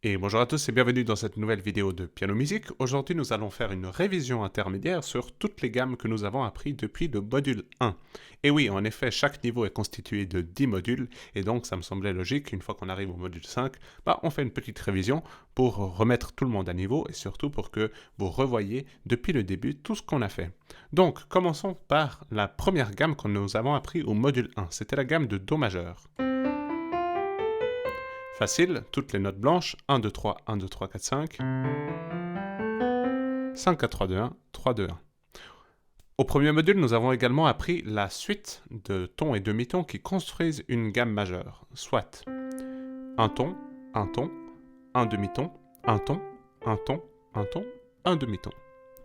Et bonjour à tous et bienvenue dans cette nouvelle vidéo de Piano Musique. Aujourd'hui, nous allons faire une révision intermédiaire sur toutes les gammes que nous avons appris depuis le module 1. Et oui, en effet, chaque niveau est constitué de 10 modules, et donc ça me semblait logique, une fois qu'on arrive au module 5, on fait une petite révision pour remettre tout le monde à niveau, et surtout pour que vous revoyiez depuis le début tout ce qu'on a fait. Donc, commençons par la première gamme que nous avons appris au module 1. C'était la gamme de Do majeur. Facile, toutes les notes blanches, 1, 2, 3, 1, 2, 3, 4, 5. 5, 4, 3, 2, 1, 3, 2, 1. Au premier module, nous avons également appris la suite de tons et demi-tons qui construisent une gamme majeure, soit un ton, un demi-ton, un ton, un ton, un ton, un demi-ton.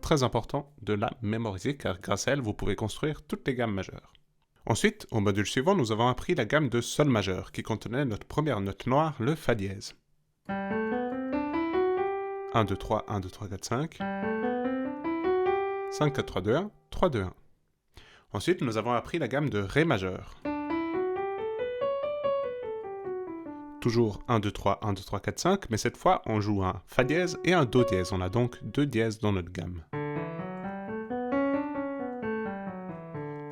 Très important de la mémoriser car grâce à elle, vous pouvez construire toutes les gammes majeures. Ensuite, au module suivant, nous avons appris la gamme de sol majeur, qui contenait notre première note noire, le fa dièse. 1, 2, 3, 1, 2, 3, 4, 5. 5, 4, 3, 2, 1, 3, 2, 1. Ensuite, nous avons appris la gamme de ré majeur. Toujours 1, 2, 3, 1, 2, 3, 4, 5, mais cette fois, on joue un fa dièse et un do dièse. On a donc deux dièses dans notre gamme.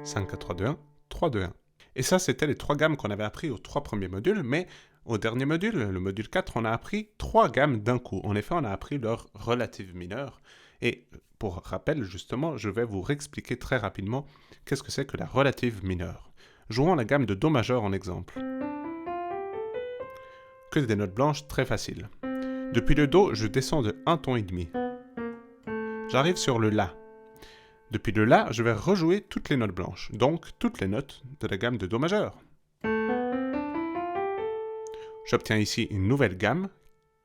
5, 4, 3, 2, 1, 3, 2, 1. Et ça, c'était les trois gammes qu'on avait appris aux trois premiers modules, mais au dernier module, le module 4, on a appris trois gammes d'un coup. En effet, on a appris leur relative mineure. Et pour rappel, justement, je vais vous réexpliquer très rapidement qu'est-ce que c'est que la relative mineure. Jouons la gamme de Do majeur en exemple. Que des notes blanches très faciles. Depuis le Do, je descends de 1 ton et demi. J'arrive sur le La. Depuis le La, je vais rejouer toutes les notes blanches, donc toutes les notes de la gamme de Do majeur. J'obtiens ici une nouvelle gamme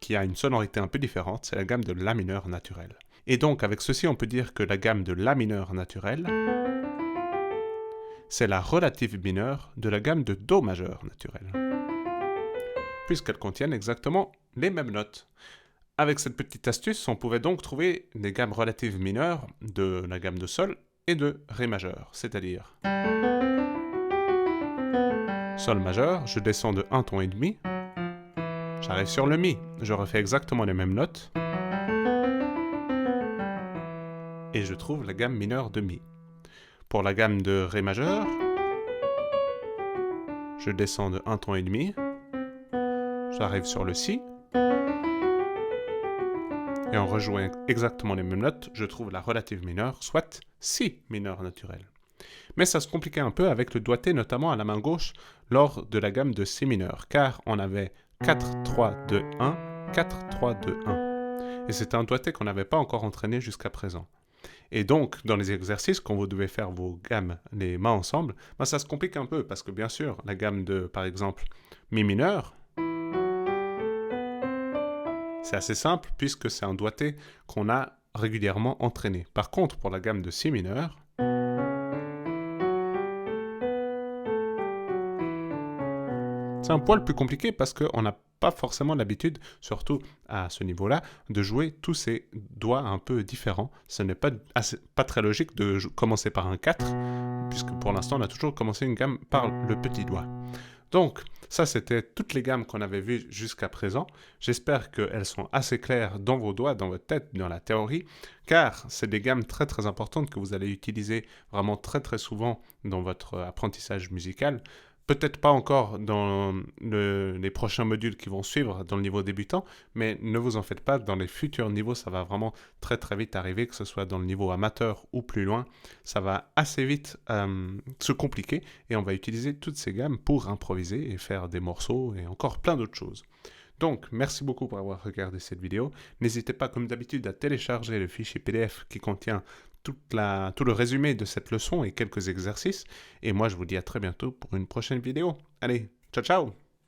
qui a une sonorité un peu différente, c'est la gamme de La mineur naturelle. Et donc avec ceci, on peut dire que la gamme de La mineur naturelle, c'est la relative mineure de la gamme de Do majeur naturelle, puisqu'elles contiennent exactement les mêmes notes. Avec cette petite astuce, on pouvait donc trouver des gammes relatives mineures de la gamme de Sol et de Ré majeur, c'est-à-dire Sol majeur, je descends de 1 ton et demi, j'arrive sur le Mi, je refais exactement les mêmes notes, et je trouve la gamme mineure de Mi. Pour la gamme de Ré majeur, je descends de 1 ton et demi, j'arrive sur le Si, et en rejouant exactement les mêmes notes, je trouve la relative mineure, soit Si mineur naturel. Mais ça se compliquait un peu avec le doigté, notamment à la main gauche, lors de la gamme de Si mineur, car on avait 4, 3, 2, 1, 4, 3, 2, 1. Et c'était un doigté qu'on n'avait pas encore entraîné jusqu'à présent. Et donc, dans les exercices, quand vous devez faire vos gammes, les mains ensemble, ça se complique un peu, parce que bien sûr, la gamme de, par exemple, Mi mineur, c'est assez simple puisque c'est un doigté qu'on a régulièrement entraîné. Par contre, pour la gamme de Si mineur, c'est un poil plus compliqué parce qu'on n'a pas forcément l'habitude, surtout à ce niveau-là, de jouer tous ces doigts un peu différents. Ce n'est pas très logique de commencer par un 4, puisque pour l'instant, on a toujours commencé une gamme par le petit doigt. Donc, ça, c'était toutes les gammes qu'on avait vues jusqu'à présent. J'espère qu'elles sont assez claires dans vos doigts, dans votre tête, dans la théorie, car c'est des gammes très très importantes que vous allez utiliser vraiment très très souvent dans votre apprentissage musical. Peut-être pas encore dans les prochains modules qui vont suivre dans le niveau débutant, mais ne vous en faites pas, dans les futurs niveaux, ça va vraiment très très vite arriver, que ce soit dans le niveau amateur ou plus loin, ça va assez vite se compliquer et on va utiliser toutes ces gammes pour improviser et faire des morceaux et encore plein d'autres choses. Donc, merci beaucoup pour avoir regardé cette vidéo. N'hésitez pas, comme d'habitude, à télécharger le fichier PDF qui contient tout le résumé de cette leçon et quelques exercices. Et moi, je vous dis à très bientôt pour une prochaine vidéo. Allez, ciao ciao!